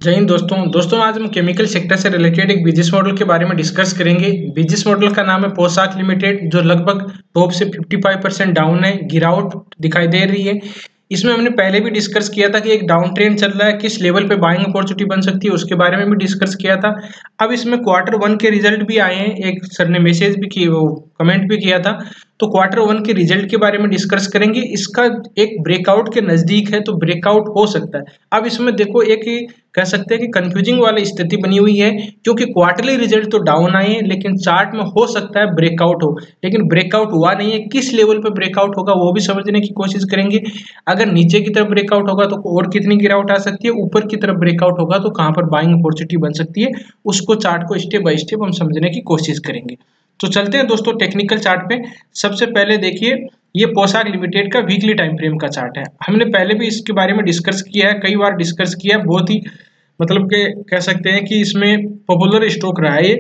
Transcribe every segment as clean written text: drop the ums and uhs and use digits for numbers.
जय हिंद दोस्तों आज हम केमिकल सेक्टर से रिलेटेड एक बिजनेस मॉडल के बारे में डिस्कस करेंगे। बिजनेस मॉडल का नाम है पोशाक लिमिटेड, जो लगभग टॉप से 55% डाउन है, गिरावट दिखाई दे रही है। इसमें हमने पहले भी डिस्कस किया था कि एक डाउन ट्रेंड चल रहा है, किस लेवल पे बाइंग अपॉर्चुनिटी बन सकती है उसके बारे में भी डिस्कस किया था। अब इसमें Q1 के रिजल्ट भी आए हैं, एक सर ने मैसेज भी किए, वो कमेंट भी किया था, तो Q1 के रिजल्ट के बारे में डिस्कस करेंगे। इसका एक ब्रेकआउट के नजदीक है, तो ब्रेकआउट हो सकता है। अब इसमें देखो एक कह सकते हैं कि कंफ्यूजिंग वाली स्थिति बनी हुई है, क्योंकि क्वार्टरली रिजल्ट तो डाउन आए हैं, लेकिन चार्ट में हो सकता है ब्रेकआउट हो, लेकिन ब्रेकआउट हुआ नहीं है। किस लेवल पे ब्रेकआउट होगा वो भी समझने की कोशिश करेंगे। अगर नीचे की तरफ ब्रेकआउट होगा तो और कितनी गिरावट आ सकती है, ऊपर की तरफ ब्रेकआउट होगा तो कहां पर बाइंग अपॉर्चुनिटी बन सकती है, उसको चार्ट को स्टेप बाय स्टेप हम समझने की कोशिश करेंगे। तो चलते हैं दोस्तों टेक्निकल चार्ट पे। सबसे पहले देखिए, ये पोशाक लिमिटेड का वीकली टाइम फ्रेम का चार्ट है। हमने पहले भी इसके बारे में डिस्कस किया है, कई बार डिस्कस किया है। बहुत ही मतलब के कह सकते हैं कि इसमें पॉपुलर स्टॉक रहा है। ये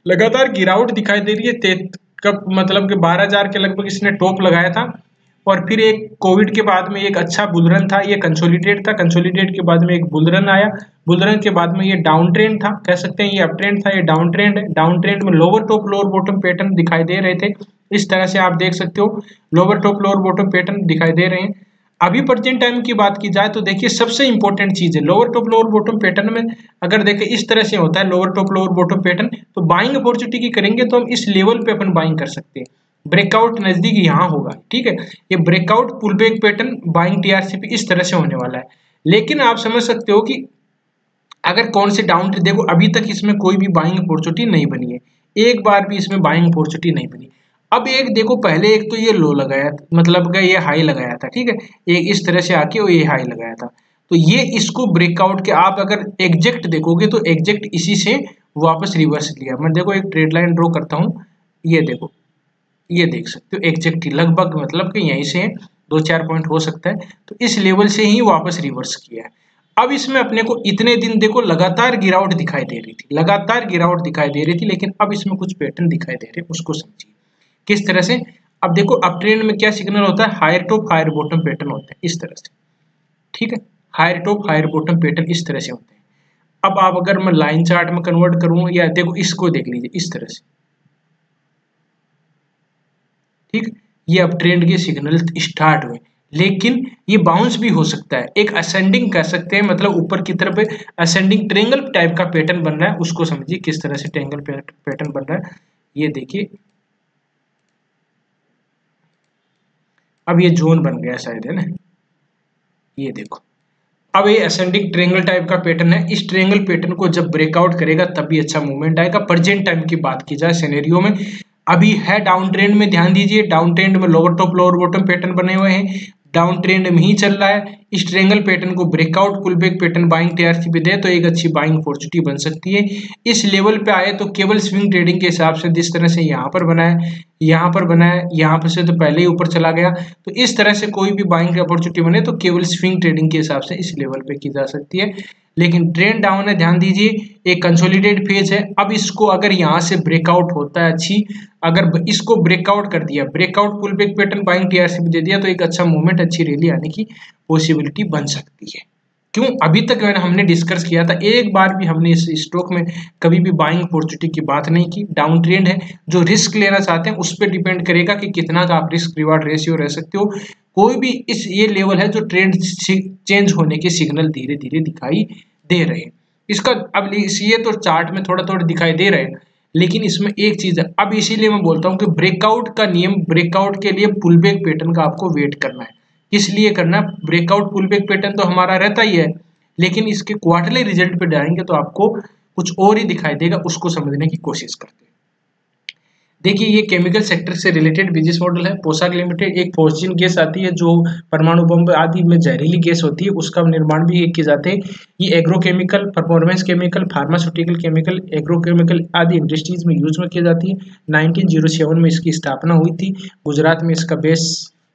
लगातार गिरावट दिखाई दे रही है। कब मतलब कि 12,000 के लगभग इसने टॉप लगाया था, और फिर एक कोविड के बाद में एक अच्छा बुलरन था, ये कंसोलिडेट था। कंसोलिडेट के बाद में एक बुलरन आया, बुलरन के बाद में ये डाउन ट्रेंड था, कह सकते हैं ये अप ट्रेंड था, ये डाउन ट्रेंड है। डाउन ट्रेंड में lower top lower bottom pattern दिखाई दे रहे थे, इस तरह से आप देख सकते हो, lower top lower bottom pattern दिखाई दे रहे हैं। अभी प्रेजेंट टाइम की बात की जाए तो देखिए, सबसे इंपॉर्टेंट चीज है lower top lower bottom pattern में अगर देखें इस तरह से होता है lower top lower bottom pattern, तो बाइंग अपॉर्चुनिटी की करेंगे तो हम इस लेवल पे अपन बाइंग कर सकते हैं। ब्रेकआउट नजदीक यहाँ होगा, ठीक है। ये breakout pull back pattern buying TRC पे इस तरह से होने वाला है। लेकिन आप समझ सकते हो कि अगर कौन से डाउन ट्रेंड, देखो अभी तक इसमें कोई भी बाइंग अपॉर्चुनिटी नहीं बनी है, एक बार भी इसमें बाइंग अपॉर्चुनिटी नहीं बनी। अब एक देखो, पहले एक तो ये लो लगाया, मतलब का ये हाई लगाया था, ठीक है, एक इस तरह से आके वो ये हाई लगाया था, तो ये इसको ब्रेकआउट के आप अगर एग्जैक्ट देखोगे तो एग्जैक्ट इसी से वापस रिवर्स लिया। मैं देखो एक ट्रेड लाइन ड्रॉ करता हूँ, ये देखो, ये देख सकते हो एग्जैक्ट ही लगभग मतलब कि यहीं से 2-4 पॉइंट हो सकता है, तो इस लेवल से ही वापस रिवर्स किया है। अब इसमें अपने को इतने दिन देखो लगातार गिरावट दिखाई दे रही थी, लगातार गिरावट दिखाई दे रही थी, लेकिन अब इसमें कुछ पैटर्न दिखाई दे रहे हैं, उसको समझिए किस तरह से। अब देखो अप ट्रेंड में क्या सिग्नल होता है, higher top higher bottom pattern होता है इस तरह से, ठीक है, higher top higher bottom pattern इस तरह से होते हैं। अब आप अगर मैं लाइन चार्ट में कन्वर्ट करूं, या देखो इसको देख लीजिए इस तरह से, ठीक, ये अप ट्रेंड के सिग्नल स्टार्ट हुए, लेकिन ये बाउंस भी हो सकता है, एक असेंडिंग कह सकते हैं, मतलब ऊपर की तरफ असेंडिंग ट्रायंगल टाइप का पैटर्न बन रहा है, उसको समझिए किस तरह से ट्रायंगल पैटर्न बन रहा है। ये देखिए, अब ये जोन बन गया शायद, है ना, ये देखो, अब ये असेंडिंग ट्रायंगल टाइप का पैटर्न है। इस ट्रायंगल पैटर्न को जब ब्रेकआउट करेगा तभी अच्छा मूवमेंट आएगा। प्रेजेंट टाइम की बात की जाए सिनेरियो में, अभी है डाउन ट्रेंड में, ध्यान दीजिए डाउन ट्रेंड में lower top lower bottom pattern बने हुए हैं, डाउन ट्रेंड में ही चल रहा है। इस ट्रायंगल पैटर्न को breakout pull back pattern buying TRC पे दे तो एक अच्छी बाइंग अपॉर्चुनिटी बन सकती है। इस लेवल पे आए तो केवल स्विंग ट्रेडिंग के हिसाब से जिस तरह से यहाँ पर बना है, यहाँ पर बना है, यहाँ पर से तो पहले ही ऊपर चला गया, तो इस तरह से कोई भी बाइंग अपॉर्चुनिटी बने तो केवल स्विंग ट्रेडिंग के हिसाब से इस लेवल पे की जा सकती है। लेकिन ट्रेंड डाउन है, ध्यान दीजिए, एक कंसोलिडेट फेज है। अब इसको अगर यहाँ से ब्रेकआउट होता है अच्छी, अगर इसको ब्रेकआउट कर दिया, breakout pull back pattern buying TRC पे दे दिया, तो एक अच्छा मूवमेंट अच्छी रैली आने की पॉसिबिलिटी बन सकती है। क्यों, अभी तक हमने डिस्कस किया था, एक बार भी हमने इस स्टॉक में कभी भी बाइंग अपॉर्चुनिटी की बात नहीं की। डाउन ट्रेंड है, जो रिस्क लेना चाहते हैं उस पर डिपेंड करेगा कि कितना का आप रिस्क रिवार्ड रेशियो रह सकते हो। कोई भी इस ये लेवल है जो ट्रेंड चेंज होने के सिग्नल धीरे धीरे दिखाई दे रहे हैं। इसका अब ये तो चार्ट में थोड़ा थोड़ा दिखाई दे रहे हैं, लेकिन इसमें एक चीज है, अब इसीलिए मैं बोलता हूँ कि ब्रेकआउट का नियम, ब्रेकआउट के लिए पुल बैक पैटर्न का आपको वेट करना है। किस लिए करना, ब्रेकआउट पुल बैक पैटर्न तो हमारा रहता ही है, लेकिन इसके क्वार्टरली रिजल्ट पे जाएंगे तो आपको कुछ और ही दिखाई देगा, उसको समझने की कोशिश करते हैं। देखिए, ये केमिकल सेक्टर से रिलेटेड बिजनेस मॉडल है। पोशाक लिमिटेड एक फॉस्जिन गैस आती है जो परमाणु बम आदि में जहरीली गैस होती है, उसका निर्माण भी किए जाते हैं। ये agrochemical, performance chemical, pharmaceutical chemical, agrochemical आदि इंडस्ट्रीज में यूज में की जाती है। 1907 में इसकी स्थापना हुई थी। गुजरात में इसका बेस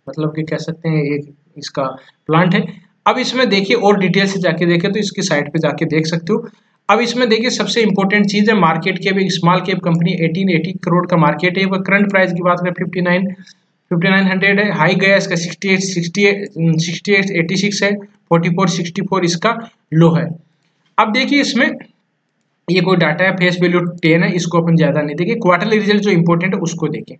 मतलब कि कह सकते हैं एक इसका प्लांट है। अब इसमें देखिए और डिटेल से जाके देखें तो इसकी साइट पे जाके देख सकते हो। अब इसमें देखिए सबसे इंपॉर्टेंट चीज है मार्केट कैप, एक स्मॉल कैप कंपनी 1880 करोड़ का मार्केट है। वह करंट प्राइस की बात करें 5900 है। हाई गया इसका 68 86 है, 44 64 इसका लो है। अब देखिए इसमें ये कोई डाटा है, फेस वैल्यू 10 है, इसको अपन ज्यादा नहीं देखें, क्वार्टरली रिजल्ट जो इंपॉर्टेंट है उसको देखें।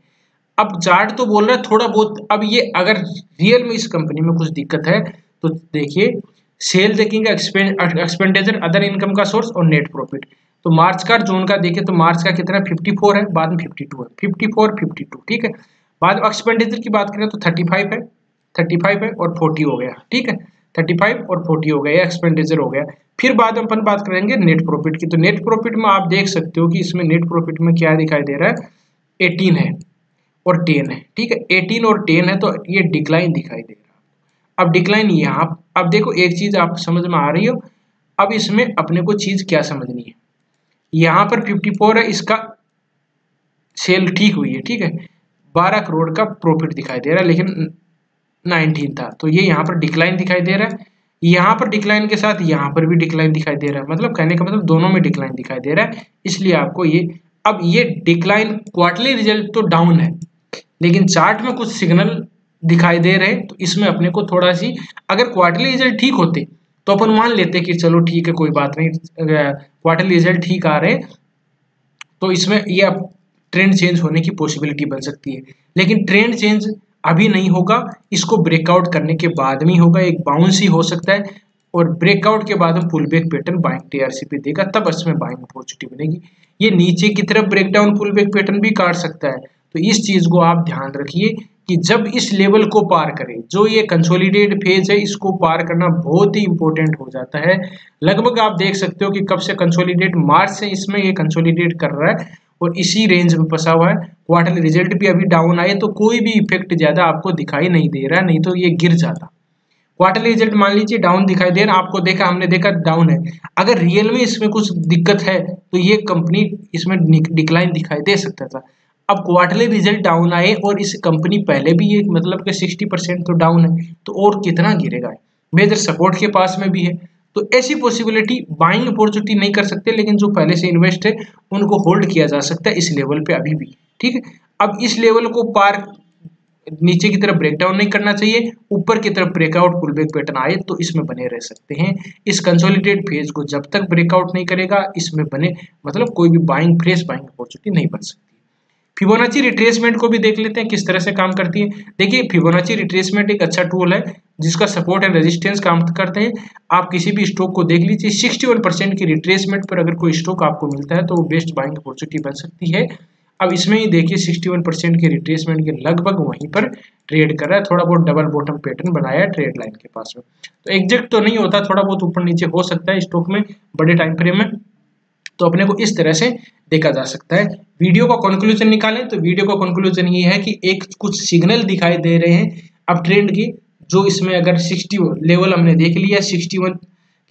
अब चार्ट तो बोल रहा है थोड़ा बहुत, अब ये अगर रियल में इस कंपनी में कुछ दिक्कत है तो देखिए सेल देखेंगे, एक्सपेंडिचर, अदर इनकम का सोर्स और नेट प्रॉफिट। तो मार्च का जून का देखें तो मार्च का कितना 54 है, बाद में 52 है, 54 52, ठीक है। बाद में एक्सपेंडिचर की बात करें तो 35 है, 35 है और 40 हो गया, ठीक है, 35 और 40 हो गया, एक्सपेंडिचर हो गया। फिर बाद में अपन बात करेंगे नेट प्रॉफिट की। तो नेट प्रॉफिट में आप देख सकते हो कि इसमें नेट प्रॉफिट में क्या दिखाई दे रहा है, 18 है और 10 है, ठीक है, 18 और 10 है, तो ये डिक्लाइन दिखाई दे रहा है। अब डिक्लाइन यहाँ, अब देखो एक चीज आप समझ में आ रही हो, अब इसमें अपने को चीज क्या समझनी है, यहाँ पर 54 है, इसका सेल ठीक हुई है, ठीक है, 12 करोड़ का प्रॉफिट दिखाई दे रहा है, लेकिन 19 था, तो ये यहाँ पर डिक्लाइन दिखाई दे रहा है। यहाँ पर डिक्लाइन के साथ यहाँ पर भी डिक्लाइन दिखाई दे रहा है, मतलब कहने का मतलब दोनों में डिक्लाइन दिखाई दे रहा है, इसलिए आपको ये, अब ये डिक्लाइन क्वार्टरली रिजल्ट तो डाउन है, लेकिन चार्ट में कुछ सिग्नल दिखाई दे रहे हैं, तो इसमें अपने को थोड़ा सी, अगर क्वार्टरली रिजल्ट ठीक होते तो अपन मान लेते कि चलो ठीक है कोई बात नहीं, क्वार्टरली रिजल्ट ठीक आ रहे हैं, तो इसमें ये अब ट्रेंड चेंज होने की पॉसिबिलिटी बन सकती है, लेकिन ट्रेंड चेंज अभी नहीं होगा, इसको ब्रेकआउट करने के बाद में होगा, एक बाउंस ही हो सकता है, और ब्रेकआउट के बाद में pull back pattern buying TRC पे देगा, तब इसमें बाइंग अपॉर्चुनिटी बनेगी। ये नीचे की तरफ ब्रेकडाउन पुल बैक पैटर्न भी काट सकता है, तो इस चीज को आप ध्यान रखिए कि जब इस लेवल को पार करे, जो ये कंसोलिडेट फेज है, इसको पार करना बहुत ही इंपॉर्टेंट हो जाता है। लगभग आप देख सकते हो कि कब से कंसोलिडेट, मार्च से इसमें ये कंसोलिडेट कर रहा है और इसी रेंज में फंसा हुआ है। क्वार्टरली रिजल्ट भी अभी डाउन आए तो कोई भी इफेक्ट ज्यादा आपको दिखाई नहीं दे रहा है, नहीं तो ये गिर जाता। क्वार्टरली रिजल्ट मान लीजिए डाउन दिखाई दे रहा, आपको देखा, हमने देखा डाउन है, अगर रियल में इसमें कुछ दिक्कत है तो ये कंपनी इसमें डिक्लाइन दिखाई दे सकता था। अब क्वार्टरली रिजल्ट डाउन आए और इस कंपनी पहले भी ये मतलब कि 60% तो डाउन है, तो और कितना गिरेगा, मेजर सपोर्ट के पास में भी है, तो ऐसी पॉसिबिलिटी बाइंग अपॉर्चुनिटी नहीं कर सकते, लेकिन जो पहले से इन्वेस्ट है उनको होल्ड किया जा सकता है इस लेवल पे अभी भी, ठीक है। अब इस लेवल को पार नीचे की तरफ ब्रेकडाउन नहीं करना चाहिए, ऊपर की तरफ ब्रेकआउट पुल बैक पैटर्न आए तो इसमें बने रह सकते हैं। इस कंसोलिडेट फेज को जब तक ब्रेकआउट नहीं करेगा, इसमें बने मतलब कोई भी बाइंग, फ्रेश बाइंग अपॉर्चुनिटी नहीं बन सकती। फिबोनाची रिट्रेसमेंट को भी देख लेते हैं किस तरह से काम करती है। देखिए फिबोनाची रिट्रेसमेंट एक अच्छा टूल है जिसका सपोर्ट एंड रेजिस्टेंस काम करते हैं। आप किसी भी स्टॉक को देख लीजिए, 61% की रिट्रेसमेंट पर अगर कोई स्टॉक आपको मिलता है तो वो बेस्ट बाइंग अपॉर्चुनिटी बन सकती है। अब इसमें ही देखिए 61% के रिट्रेसमेंट के लगभग वहीं पर ट्रेड कर रहा है, थोड़ा बहुत डबल बॉटम पैटर्न बनाया है ट्रेड लाइन के पास में, तो एग्जैक्ट तो नहीं होता, थोड़ा बहुत ऊपर नीचे हो सकता है स्टॉक में बड़े टाइम फ्रेम में, तो अपने को इस तरह से देखा जा सकता है। वीडियो का कंक्लूजन निकालें तो वीडियो का कंक्लूजन ये है कि एक कुछ सिग्नल दिखाई दे रहे हैं अब ट्रेंड की, जो इसमें अगर 60 लेवल हमने देख लिया, 61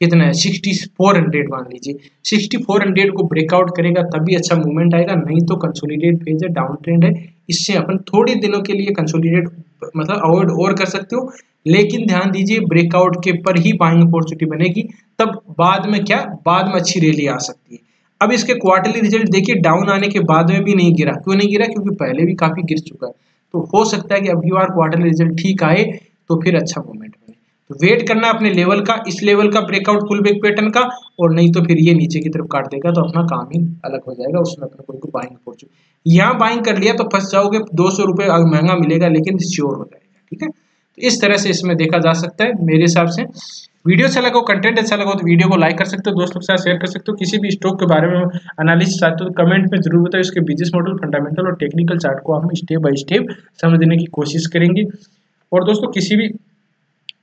कितना है, 6400 मान लीजिए, 6400 को ब्रेकआउट करेगा तभी अच्छा मूवमेंट आएगा, नहीं तो कंसोलिडेट फेज है, डाउन ट्रेंड है, इससे अपन थोड़ी दिनों के लिए कंसोलिडेट मतलब अवॉइड और कर सकते हो, लेकिन ध्यान दीजिए ब्रेकआउट के पर ही बाइंग अपॉर्चुनिटी बनेगी, तब बाद में क्या, बाद में अच्छी रैली आ सकती है। अब इसके क्वार्टरली रिजल्ट देखिए डाउन आने के बाद में भी नहीं गिरा, क्यों नहीं गिरा, क्योंकि पहले भी काफी गिर चुका है, तो हो सकता है कि अगली बार क्वार्टरली रिजल्ट ठीक आए तो फिर अच्छा मूवमेंट बने, तो वेट करना अपने लेवल का, इस लेवल का ब्रेकआउट पुल बैक पैटर्न का, और नहीं तो फिर ये नीचे की तरफ काट देगा तो अपना काम ही अलग हो जाएगा, उसमें अपने कोई बाइंग अपॉर्चुनिटी, यहाँ बाइंग कर लिया तो फंस जाओगे, 200 रुपये महंगा मिलेगा लेकिन श्योर हो जाएगा, ठीक है। तो इस तरह से इसमें देखा जा सकता है मेरे हिसाब से। वीडियो अच्छा लगा, कंटेंट अच्छा लगा तो वीडियो को लाइक कर सकते हो, दोस्तों के साथ शेयर कर सकते हो। किसी भी स्टॉक के बारे में एनालिसिस चाहते हो तो कमेंट में जरूर बताओ, इसके बिजनेस मॉडल, फंडामेंटल और टेक्निकल चार्ट को हम स्टेप बाय स्टेप समझने की कोशिश करेंगे। और दोस्तों किसी भी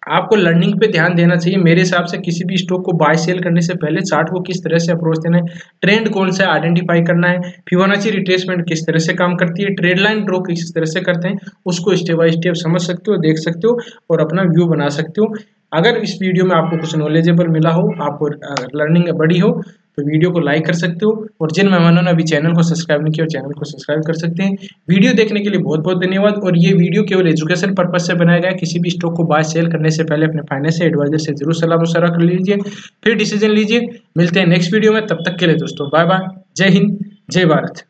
आपको लर्निंग पे ध्यान देना चाहिए मेरे हिसाब से, किसी भी स्टॉक को बाय सेल करने से पहले चार्ट को किस तरह से अप्रोच देना है, ट्रेंड कौन सा आइडेंटिफाई करना है, फिबोनाची रिट्रेसमेंट किस तरह से काम करती है, ट्रेड लाइन ड्रॉ किस तरह से करते हैं, उसको स्टेप बाय स्टेप समझ सकते हो, देख सकते हो और अपना व्यू बना सकते हो। अगर इस वीडियो में आपको कुछ नॉलेजेबल मिला हो, आपको लर्निंग बड़ी हो, तो वीडियो को लाइक कर सकते हो, और जिन मेहमानों ने अभी चैनल को सब्सक्राइब नहीं किया चैनल को सब्सक्राइब कर सकते हैं। वीडियो देखने के लिए बहुत बहुत धन्यवाद। और ये वीडियो केवल एजुकेशन पर्पज से बनाया गया है, किसी भी स्टॉक को बाय सेल करने से पहले अपने फाइनेंशियल एडवाइजर से जरूर सलाह मशवरा कर लीजिए, फिर डिसीजन लीजिए। मिलते हैं नेक्स्ट वीडियो में, तब तक के लिए दोस्तों बाय बाय, जय हिंद, जय भारत।